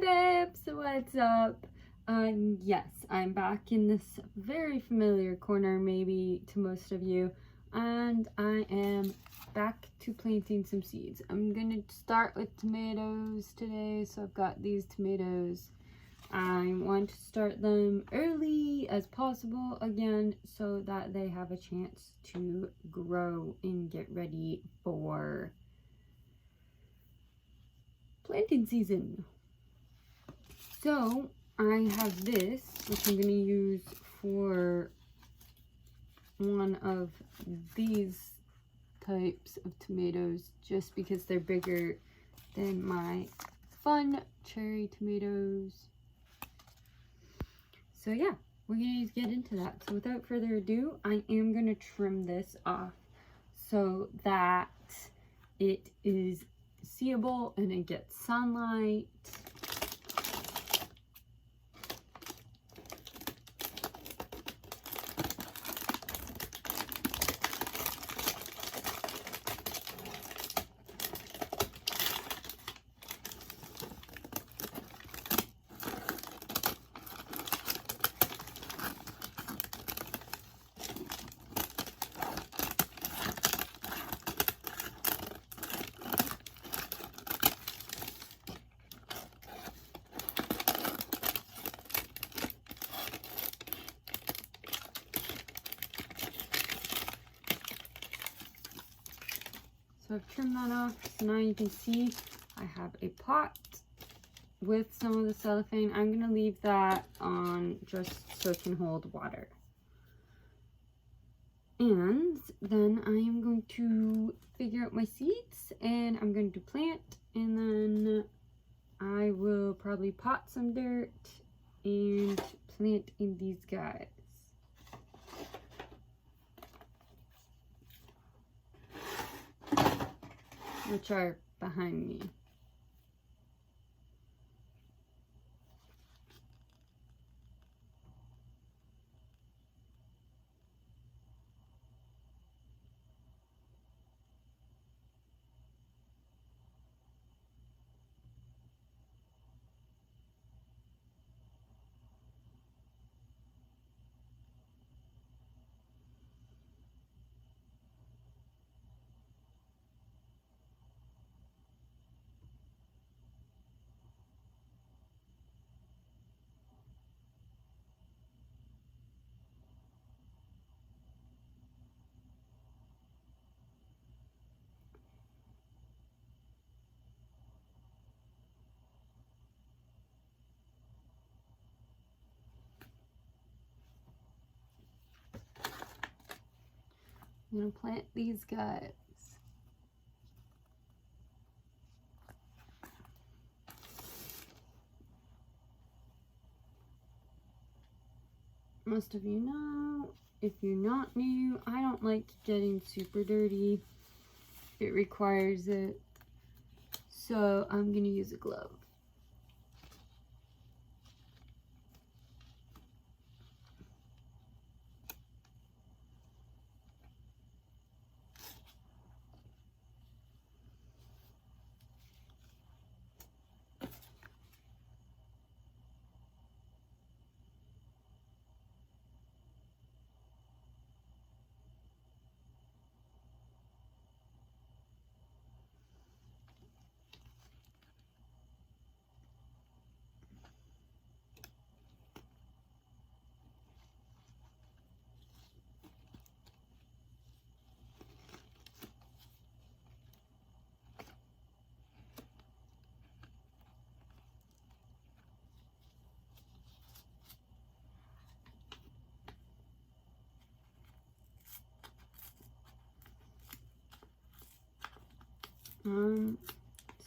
babes, what's up? Yes, I'm back in this very familiar corner, maybe to most of you, and I am back to planting some seeds. I'm gonna start with tomatoes today, so I've got these tomatoes. I want to start them early as possible again, so that they have a chance to grow and get ready for planting season. So I have this, which I'm going to use for one of these types of tomatoes, just because they're bigger than my fun cherry tomatoes. So yeah, we're going to get into that. So without further ado, I am going to trim this off so that it is seeable and it gets sunlight. So I've trimmed that off, so now you can see I have a pot with some of the cellophane. I'm going to leave that on just so it can hold water. And then I am going to figure out my seeds, and I'm going to plant, and then I will probably pot some dirt and plant in these guys. Which are behind me. I'm going to plant these guys. Most of you know, if you're not new, I don't like getting super dirty. It requires it. So I'm going to use a glove.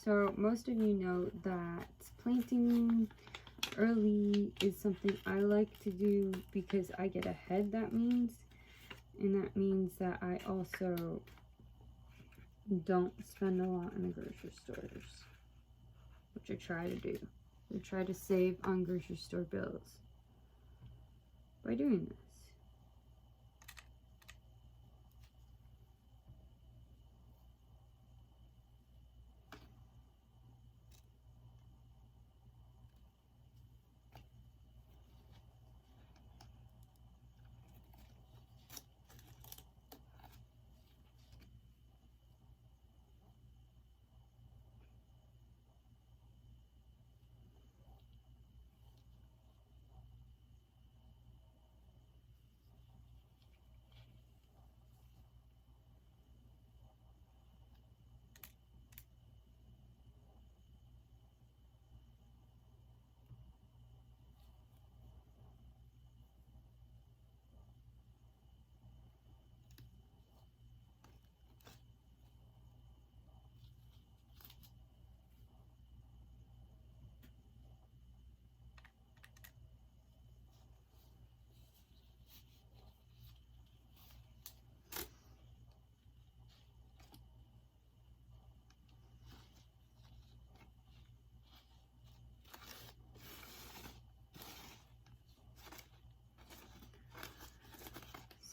So most of you know that planting early is something I like to do because I get ahead, that means. And that means that I also don't spend a lot in the grocery stores, which I try to do. I try to save on grocery store bills by doing this.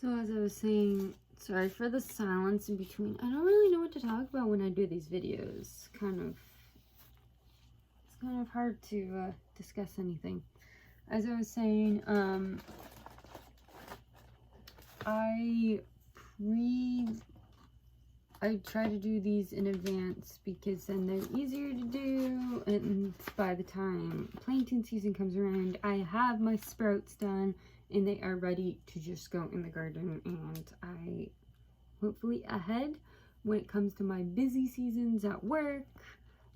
So as I was saying, sorry for the silence in between. I don't really know what to talk about when I do these videos. It's kind of hard to discuss anything. As I was saying, I try to do these in advance because then they're easier to do, and by the time planting season comes around, I have my sprouts done and they are ready to just go in the garden, and I hopefully ahead when it comes to my busy seasons at work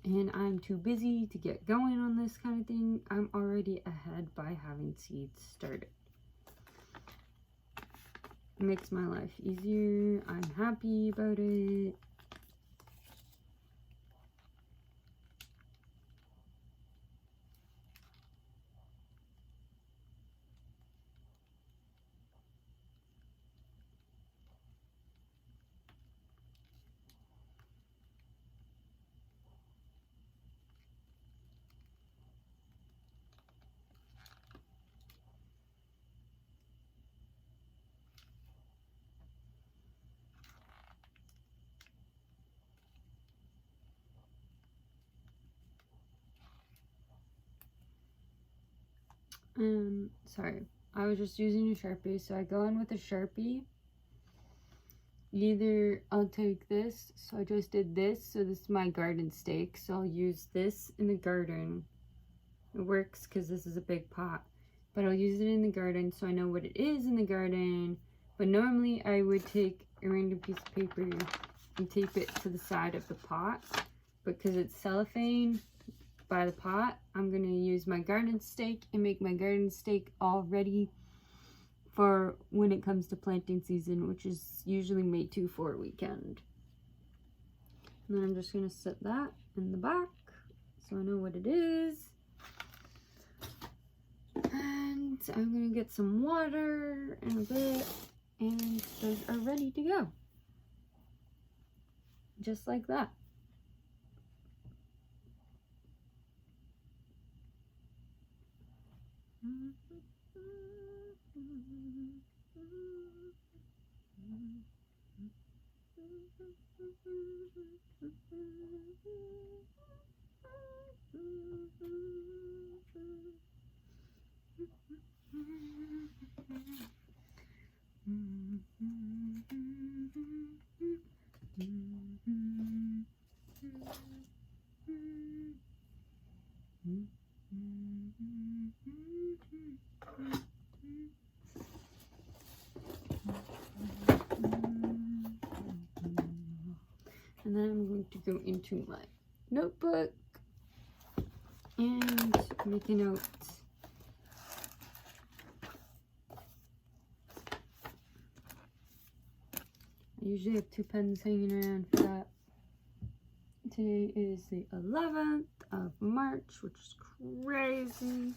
and I'm too busy to get going on this kind of thing, I'm already ahead by having seeds started. It makes my life easier. I'm happy about it. Sorry, I was just using a Sharpie, so I go in with a Sharpie. Either I'll take this, so I just did this, so this is my garden stake, so I'll use this in the garden. It works because this is a big pot, but I'll use it in the garden so I know what it is in the garden. But normally I would take a random piece of paper and tape it to the side of the pot, but because it's cellophane by the pot, I'm going to use my garden stake and make my garden stake all ready for when it comes to planting season, which is usually May 2-4 weekend. And then I'm just going to set that in the back so I know what it is. And I'm going to get some water in a bit, and those are ready to go. Just like that. And then I'm going to go into my notebook and make a note. I usually have 2 pens hanging around for that. Today is the 11th of March, which is crazy.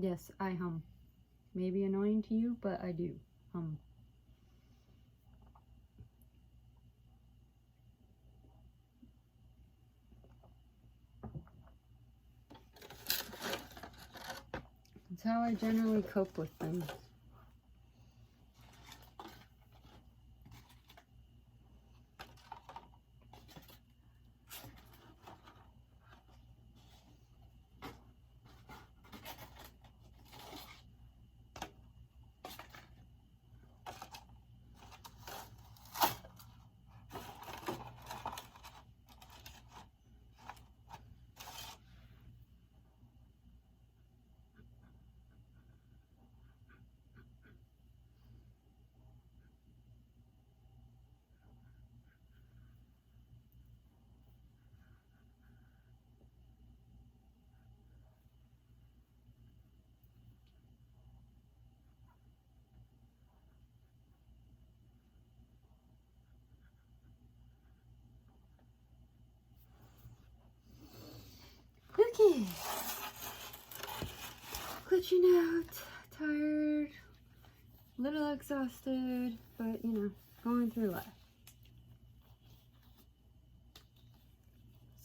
Yes, I hum. Maybe annoying to you, but I do hum. how I generally cope with things. Okay. Glitching out, tired, a little exhausted, but you know, going through life.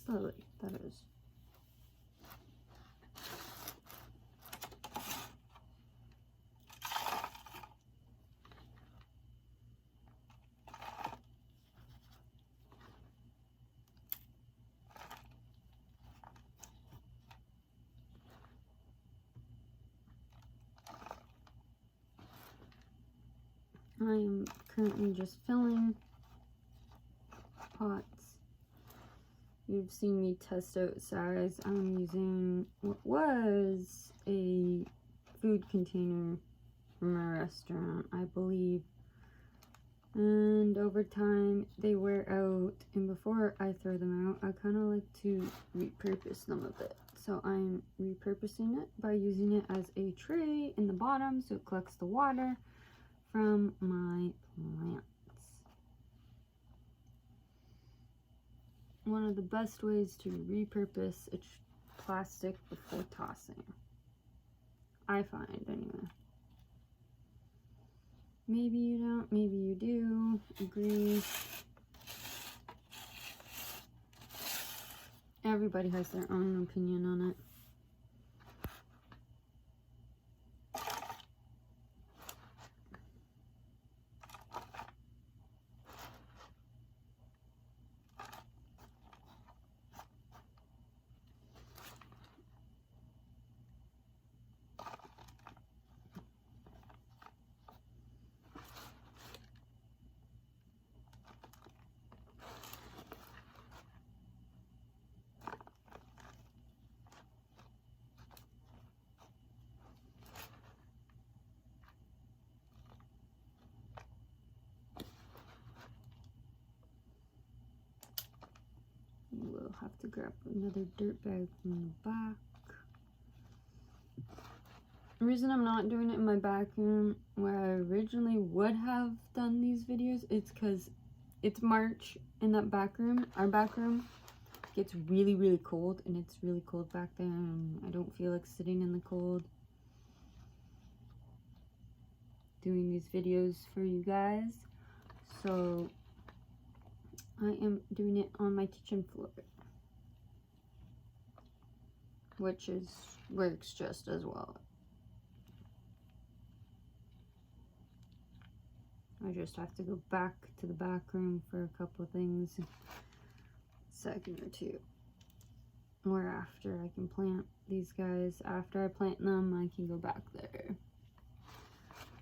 Slowly, that is. I am currently just filling pots. You've seen me test out size. I'm using what was a food container from a restaurant, I believe. And over time, they wear out. And before I throw them out, I kind of like to repurpose them a bit. So I'm repurposing it by using it as a tray in the bottom so it collects the water from my plants. One of the best ways to repurpose a plastic before tossing, I find anyway. Maybe you don't, maybe you do. Agree. Everybody has their own opinion on it. We'll have to grab another dirt bag from the back. The reason I'm not doing it in my back room where I originally would have done these videos, it's because it's March in that back room. Our back room gets really, really cold, and it's really cold back there, and I don't feel like sitting in the cold doing these videos for you guys. So I am doing it on my kitchen floor, which works just as well. I just have to go back to the back room for a couple of things, second or two, or after I can plant these guys. After I plant them, I can go back there.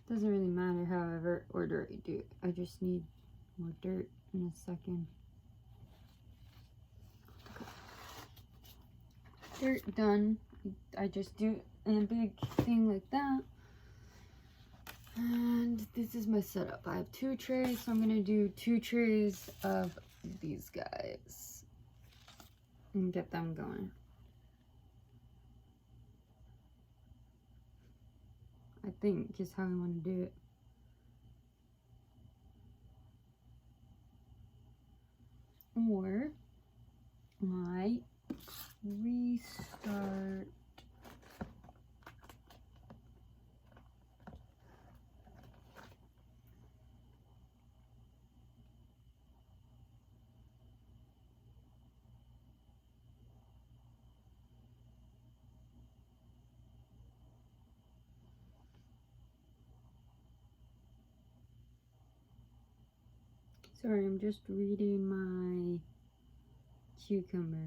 Doesn't really matter however order I do it. I just need more dirt in a second. Okay. Dirt done. I just do it in a big thing like that. And this is my setup. I have 2 trays, so I'm gonna do 2 trays of these guys and get them going. I think is how I want to do it. Or I restart Sorry, I'm just reading my cucumber.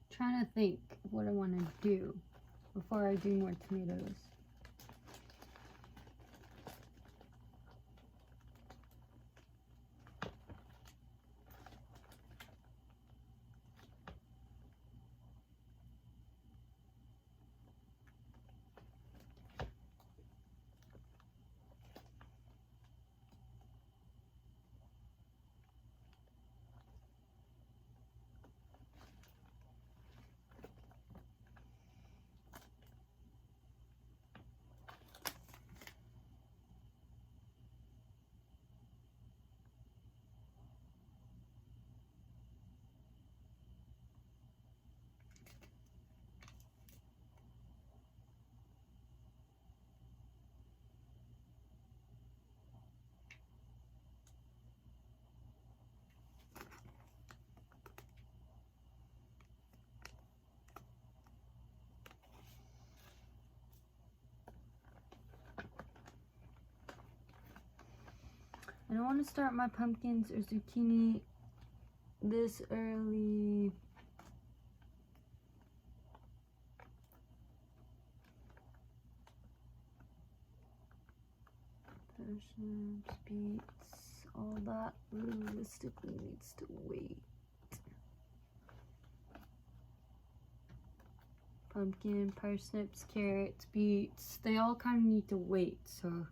Trying to think what I want to do before I do more tomatoes. I don't want to start my pumpkins or zucchini this early. Parsnips, beets, all that realistically needs to wait. Pumpkin, parsnips, carrots, beets, they all kind of need to wait, so.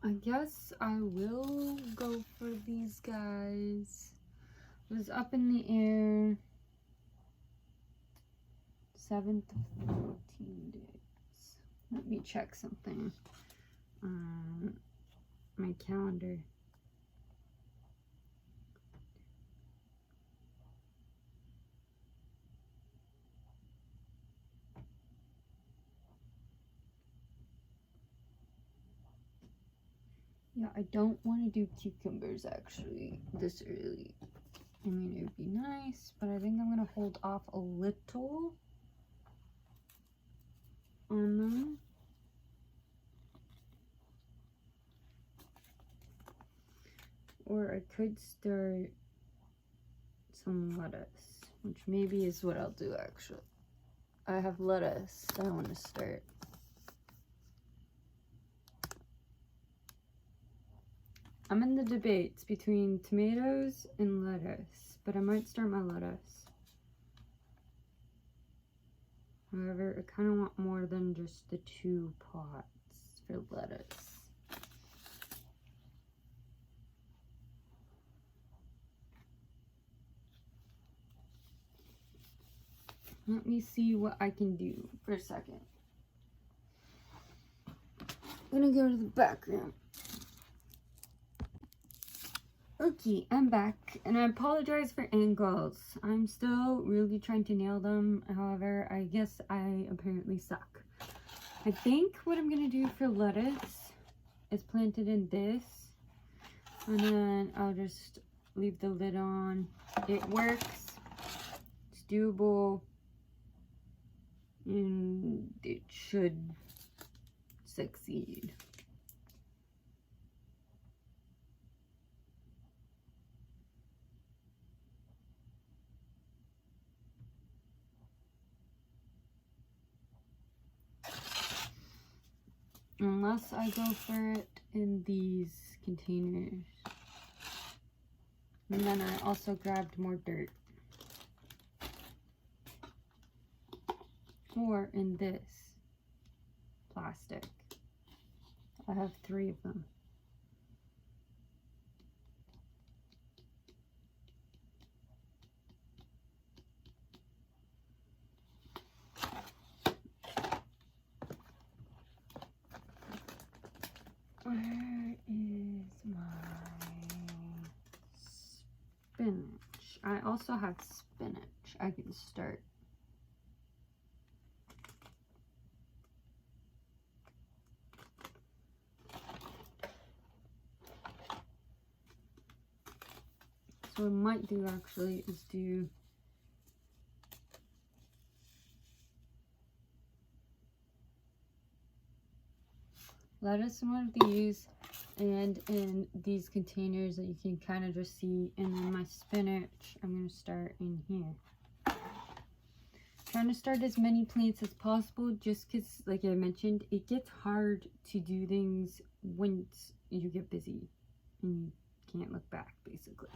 I guess I will go for these guys. It was up in the air. 7 to 14 days. Let me check something on my calendar. Yeah, I don't want to do cucumbers actually this early. I mean, it would be nice, but I think I'm going to hold off a little on them. Or I could start some lettuce, which maybe is what I'll do actually. I have lettuce I want to start. I'm in the debates between tomatoes and lettuce, but I might start my lettuce. However, I kind of want more than just the 2 pots for lettuce. Let me see what I can do for a second. I'm gonna go to the background. Okay, I'm back, and I apologize for angles. I'm still really trying to nail them. However, I guess I apparently suck. I think what I'm gonna do for lettuce is plant it in this, and then I'll just leave the lid on. It works. It's doable. And it should succeed. Unless I go for it in these containers. And then I also grabbed more dirt. Or in this plastic. I have 3 of them. Where is my spinach? I also have spinach. I can start. So what I might do actually is do lettuce in one of these, and in these containers that you can kind of just see, and then my spinach I'm going to start in here. Trying to start as many plants as possible, just because, like I mentioned, it gets hard to do things once you get busy and you can't look back, basically.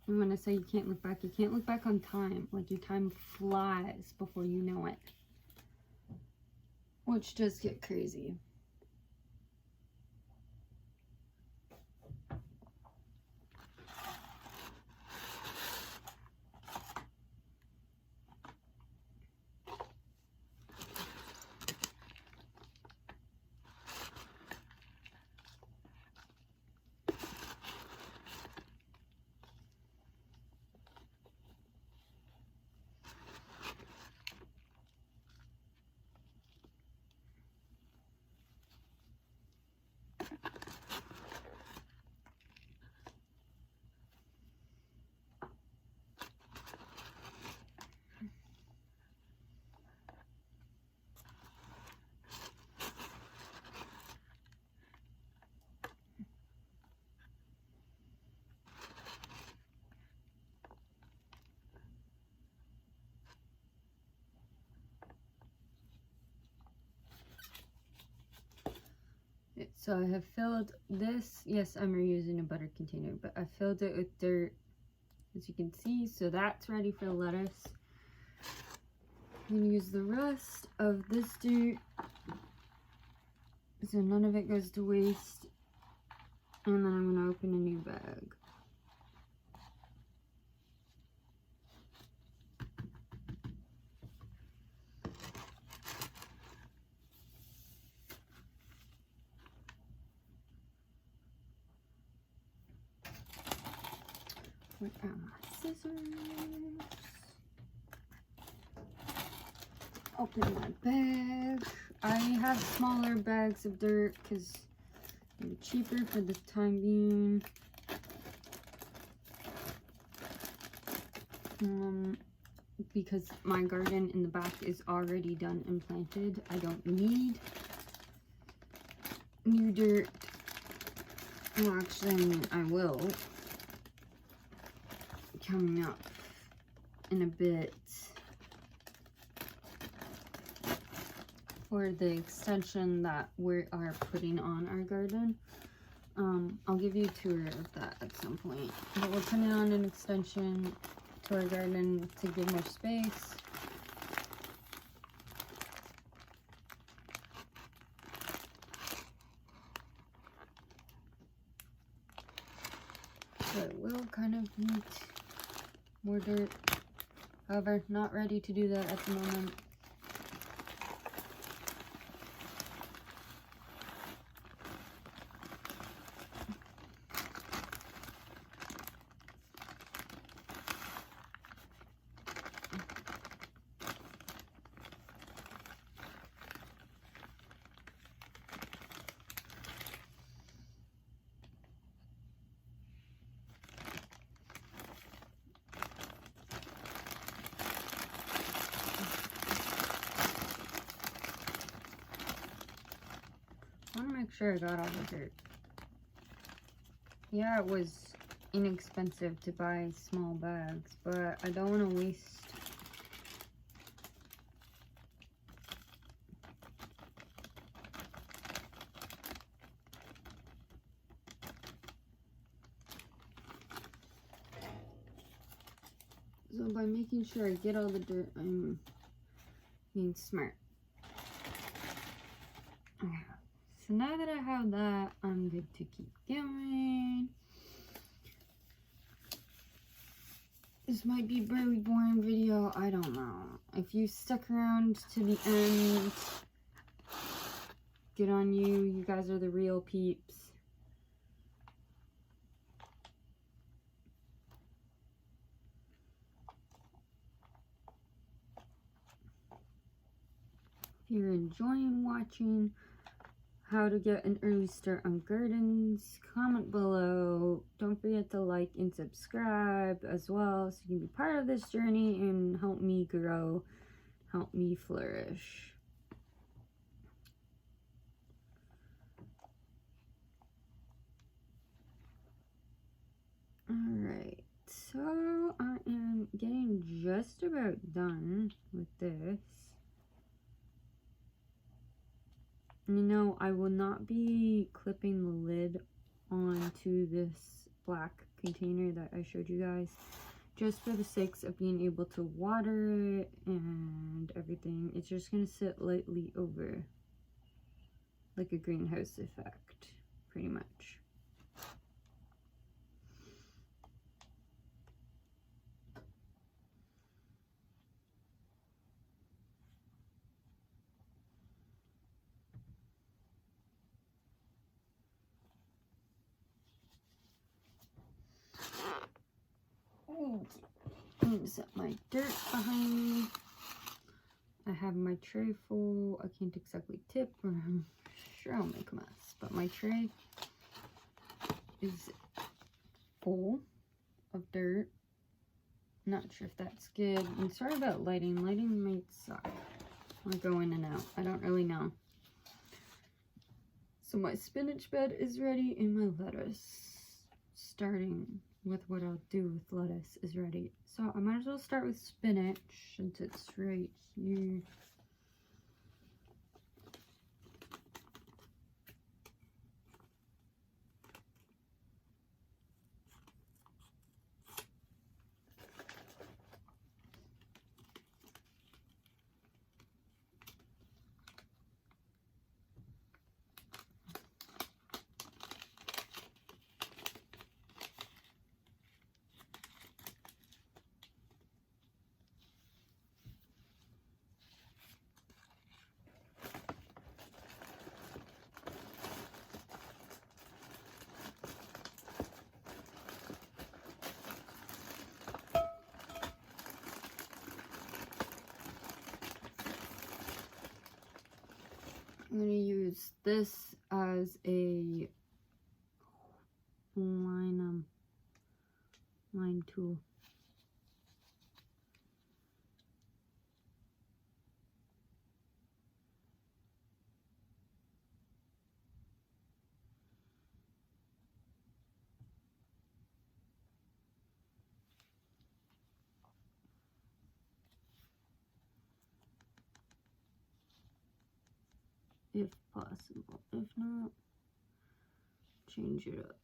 And when I say you can't look back, you can't look back on time. Like, your time flies before you know it. Which does get crazy. So I have filled this. Yes, I'm reusing a butter container, but I filled it with dirt, as you can see. So that's ready for the lettuce. I'm going to use the rest of this dirt so none of it goes to waste. And then I'm going to open a new bag. Where are my scissors? Open my bag. I have smaller bags of dirt because they're cheaper for the time being. Because my garden in the back is already done and planted. I don't need new dirt. Well, actually, I mean, I will. Coming up in a bit for the extension that we are putting on our garden. I'll give you a tour of that at some point. But we're putting on an extension to our garden to give more space. So it will kind of need more dirt. However, not ready to do that at the moment. I want to make sure I got all the dirt. Yeah, it was inexpensive to buy small bags, but I don't want to waste. So by making sure I get all the dirt, I'm being smart. Okay. So now that I have that, I'm good to keep going. This might be a very boring video, I don't know. If you stuck around to the end, good on you. You guys are the real peeps. If you're enjoying watching how to get an early start on gardens, comment below. Don't forget to like and subscribe as well so you can be part of this journey and help me grow, help me flourish. Alright, so I am getting just about done with this. You know, I will not be clipping the lid onto this black container that I showed you guys, just for the sakes of being able to water it and everything. It's just going to sit lightly over, like a greenhouse effect, pretty much. I'm gonna set my dirt behind me. I have my tray full. I can't exactly tip, or I'm sure I'll make a mess, but my tray is full of dirt. Not sure if that's good. I'm sorry about lighting. Lighting might suck. I go in and out. I don't really know. So my spinach bed is ready, and my lettuce, starting with what I'll do with lettuce, is ready. So I might as well start with spinach since it's right here. I'm going to use this as a line tool. If possible. If not, change it up.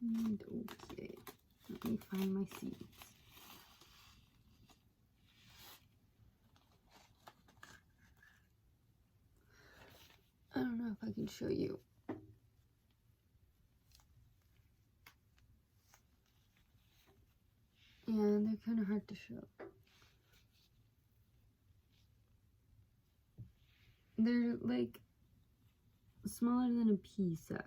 And okay, let me find my seeds. I don't know if I can show you. Yeah, they're kind of hard to show. They're like smaller than a pea size.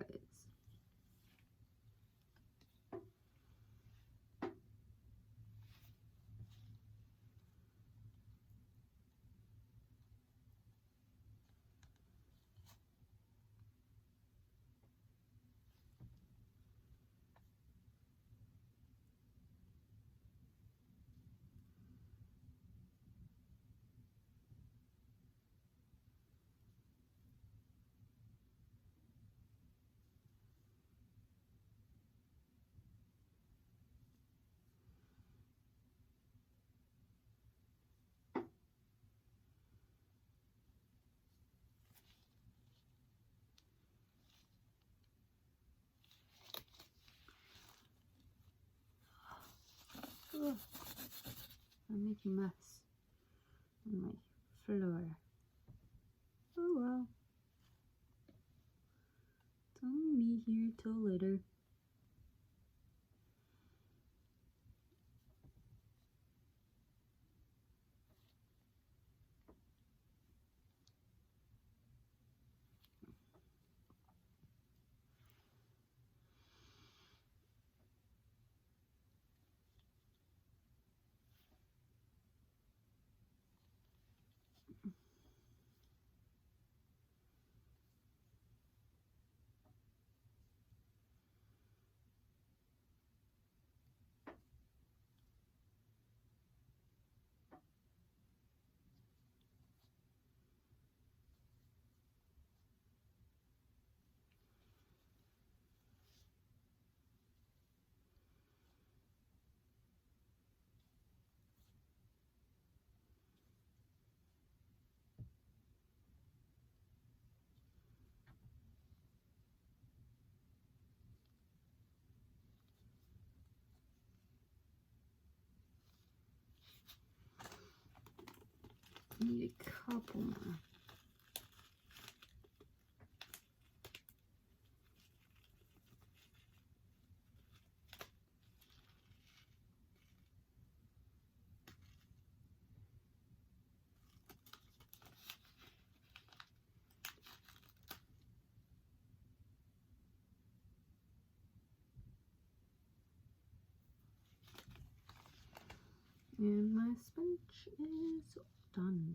Ugh. I'm making a mess on my floor. Oh well. It's only me here till later. Need a couple more. And my sponge is done.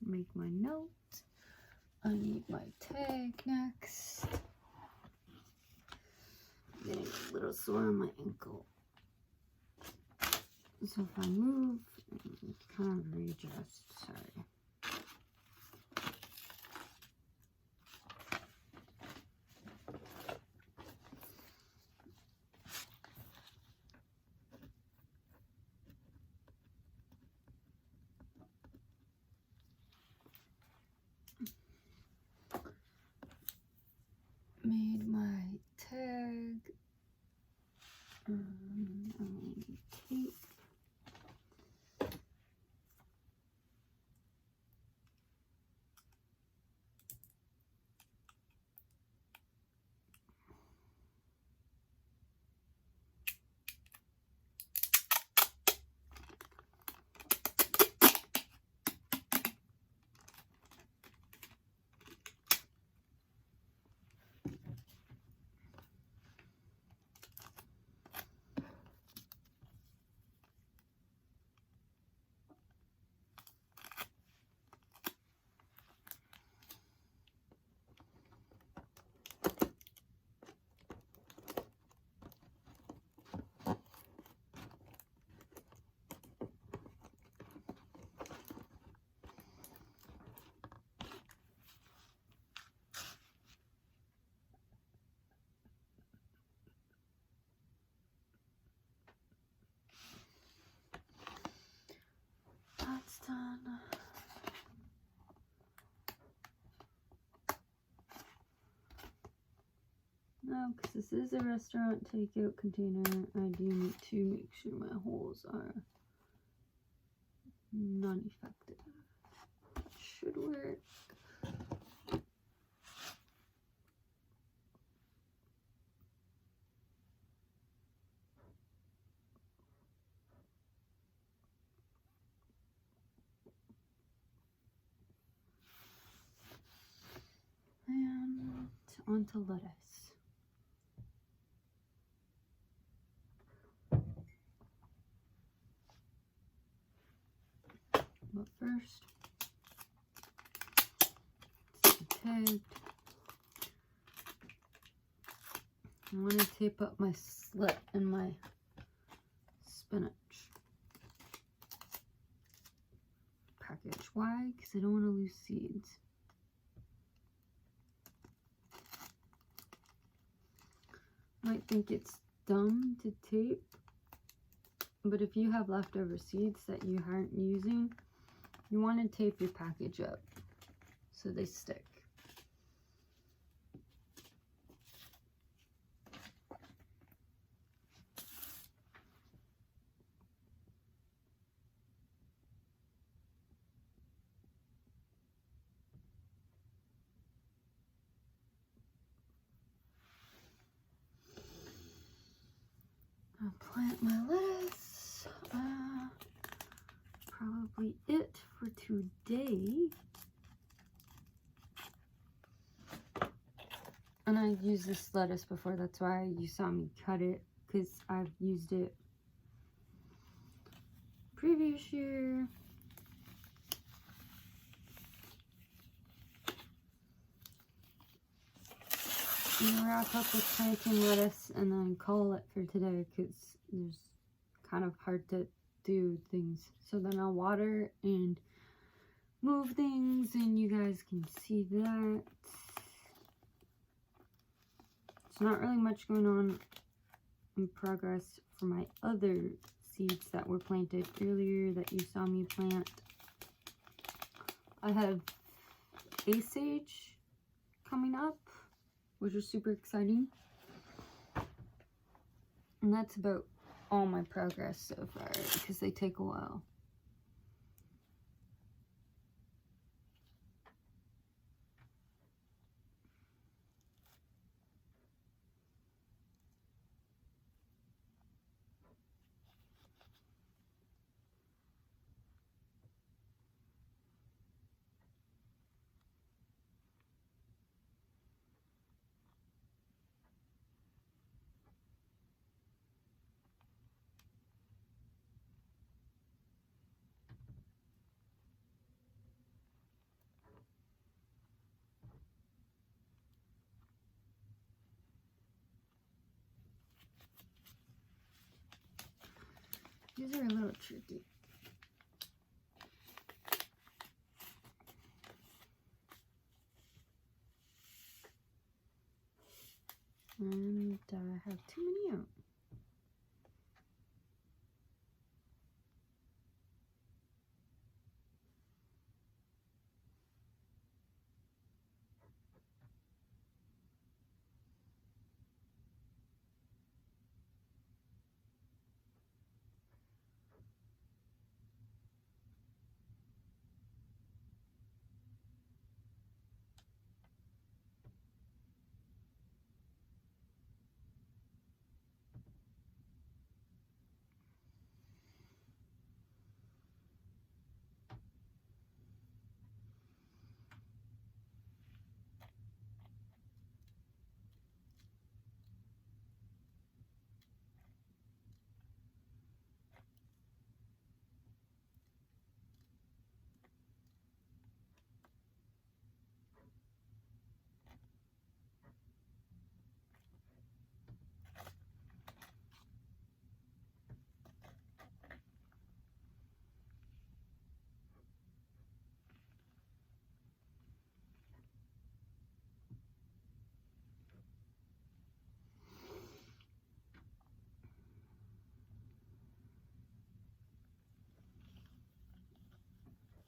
Make my note. I need my tag next. I'm getting a little sore on my ankle. So if I move, kind of readjust. Sorry. Made my tag. I need tape. now, because this is a restaurant takeout container, I do need to make sure my holes are non-effective. Should work. And onto lettuce. But first, it's tagged. I want to tape up my slit in my spinach package. Why? Because I don't want to lose seeds. Might think it's dumb to tape, but if you have leftover seeds that you aren't using, you want to tape your package up so they stick. I'll plant my lettuce. Probably it for today. And I used this lettuce before, that's why you saw me cut it, because I've used it previous year. And wrap up with planting lettuce and then call it for today, because it's kind of hard to do things. So then I'll water and move things, and you guys can see that. There's not really much going on in progress for my other seeds that were planted earlier that you saw me plant. I have Asage coming up, which is super exciting. And that's about all my progress so far, because they take a while. These are a little tricky. And I have too many out.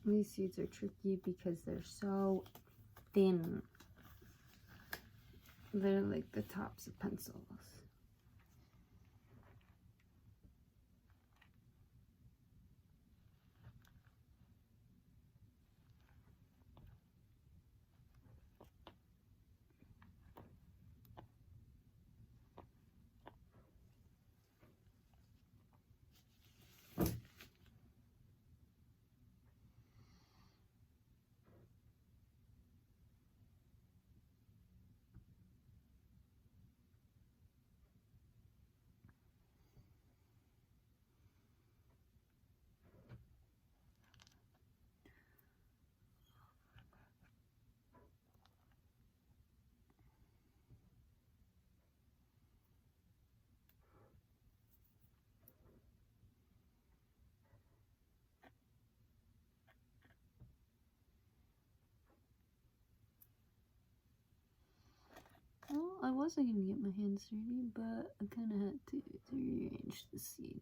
These seeds are tricky because they're so thin. They're like the tops of pencils. Well, I wasn't gonna get my hands dirty, but I kind of had to rearrange the seed.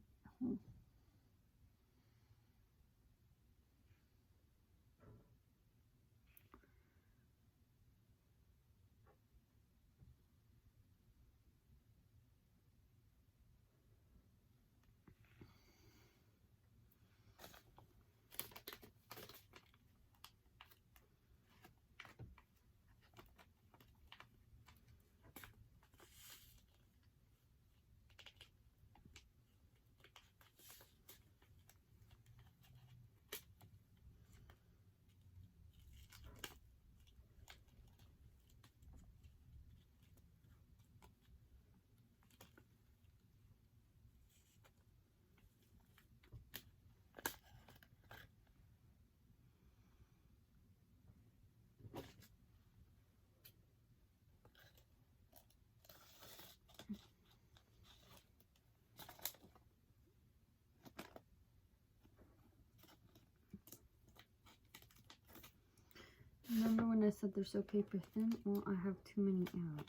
Remember when I said they're so paper thin? Well, I have too many out.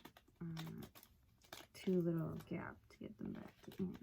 Too little gap to get them back in.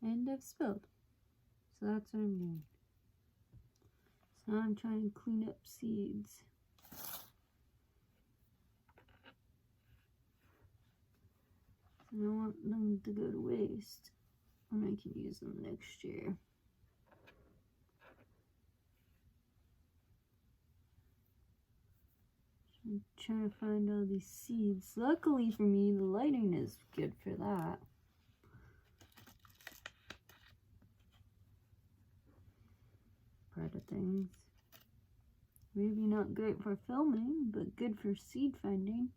And I've spilled. So that's what I'm doing. So now I'm trying to clean up seeds. I don't want them to go to waste when I can use them next year. So I'm trying to find all these seeds. Luckily for me, the lighting is good for that. Part of things. Maybe not great for filming, but good for seed finding.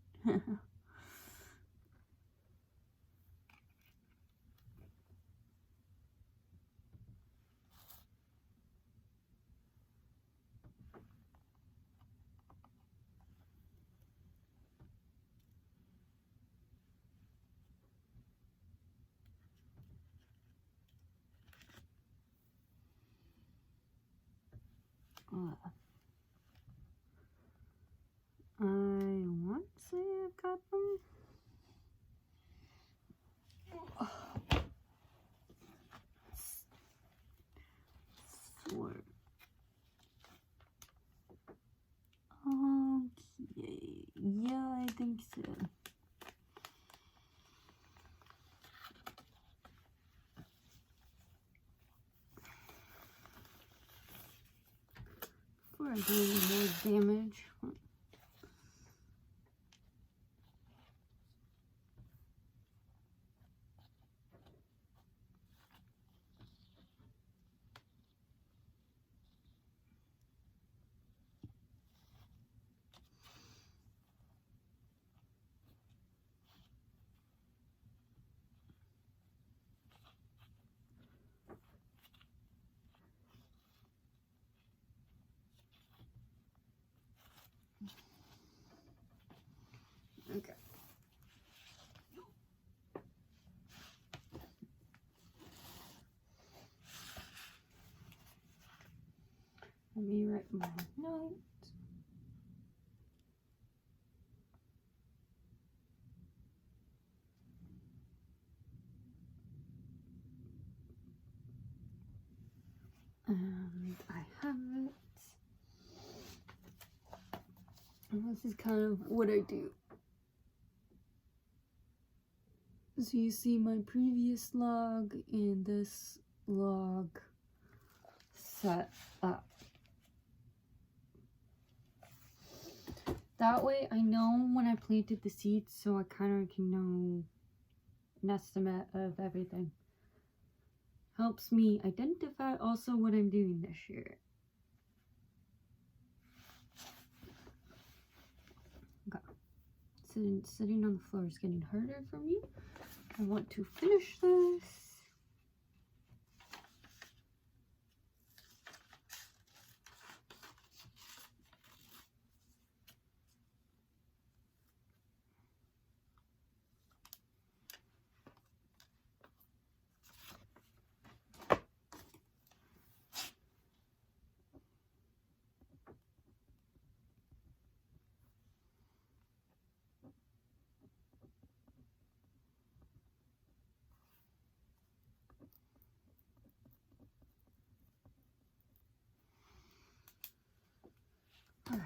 I want to say I've got them. Sort. Okay. Yeah, I think so. Before I do any more damage. Okay. Let me write my note. And I have it. And this is kind of what I do. So you see my previous log and this log set up. That way I know when I planted the seeds, so I kind of can know an estimate of everything. Helps me identify also what I'm doing this year. Okay. Sitting on the floor is getting harder for me. I want to finish this. Alright.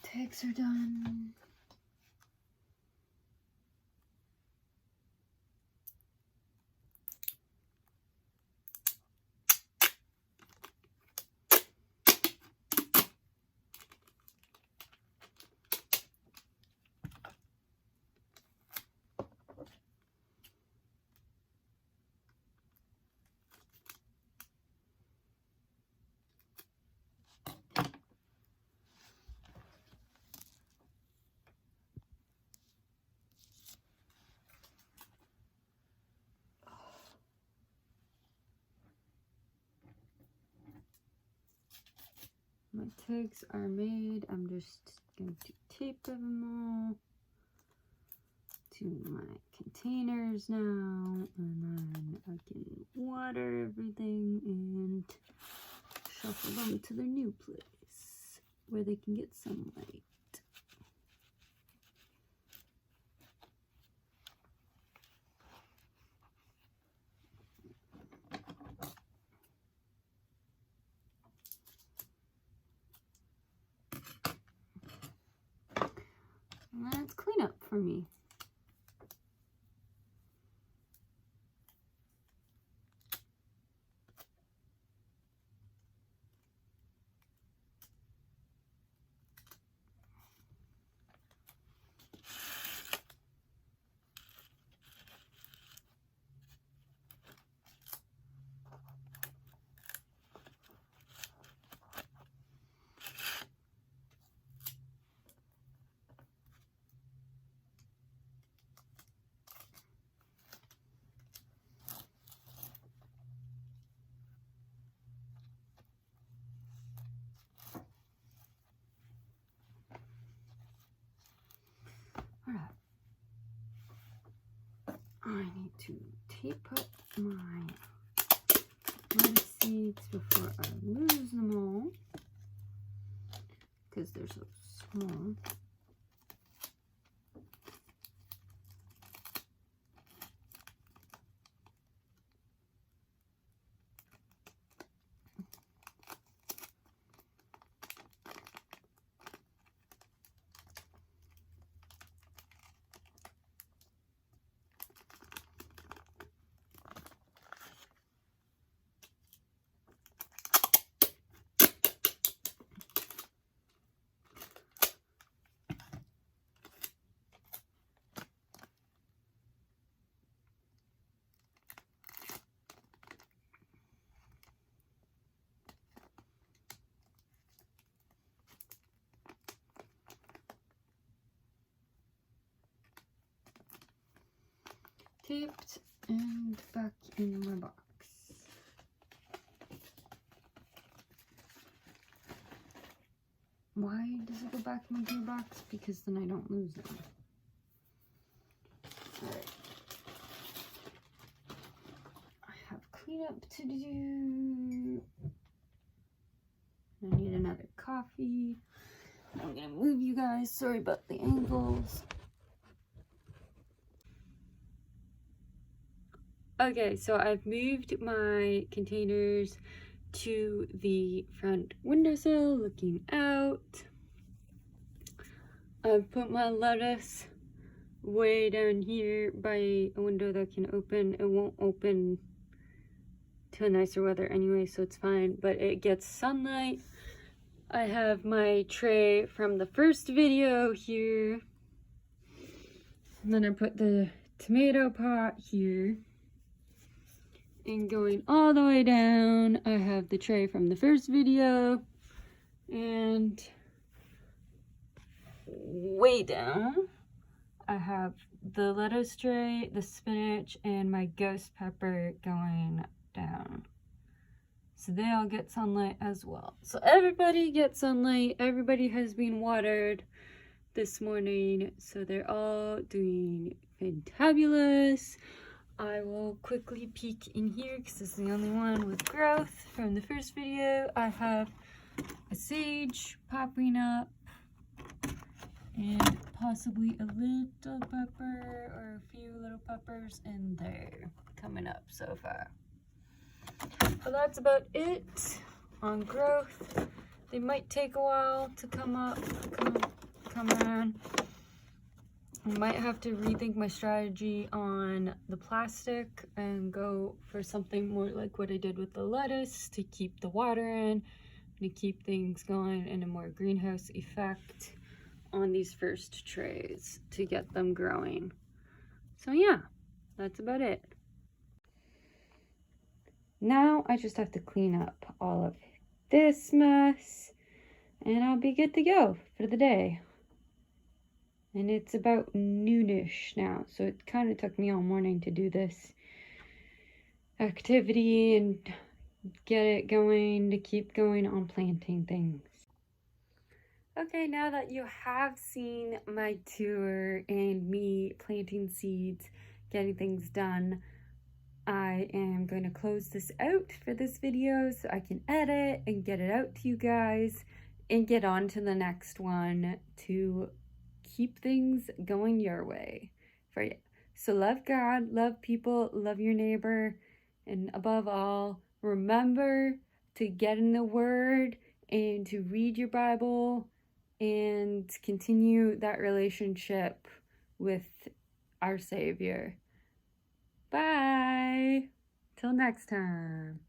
Tags are done. My tags are made. I'm just going to tape them all to my containers now, and then I can water everything and shuffle them to their new place where they can get sunlight. And that's cleanup for me. Alright. I need to tape up my lettuce seeds before I lose them all. small. Taped and back in my box. Why does it go back into your box? Because then I don't lose them. Alright. I have cleanup to do. I need another coffee. I'm gonna move you guys. Sorry about the angles. Okay, so I've moved my containers to the front windowsill looking out. I've put my lettuce way down here by a window that can open. It won't open till nicer weather anyway, so it's fine, but it gets sunlight. I have my tray from the first video here. And then I put the tomato pot here. And going all the way down, I have the tray from the first video. And way down, I have the lettuce tray, the spinach, and my ghost pepper going down. So they all get sunlight as well. So everybody gets sunlight. Everybody has been watered this morning. So they're all doing fantabulous. I will quickly peek in here because this is the only one with growth from the first video. I have a sage popping up and possibly a little pepper or a few little peppers in there coming up so far. So that's about it on growth. They might take a while to come up, come on. I might have to rethink my strategy on the plastic and go for something more like what I did with the lettuce to keep the water in, to keep things going in a more greenhouse effect on these first trays to get them growing. So yeah, that's about it. Now I just have to clean up all of this mess and I'll be good to go for the day. And it's about noonish now, so it kind of took me all morning to do this activity and get it going, to keep going on planting things. Okay, now that you have seen my tour and me planting seeds, getting things done, I am going to close this out for this video so I can edit and get it out to you guys and get on to the next one to keep things going your way for you. So love God, love people, love your neighbor, and above all, remember to get in the Word and to read your Bible and continue that relationship with our Savior. Bye! Till next time.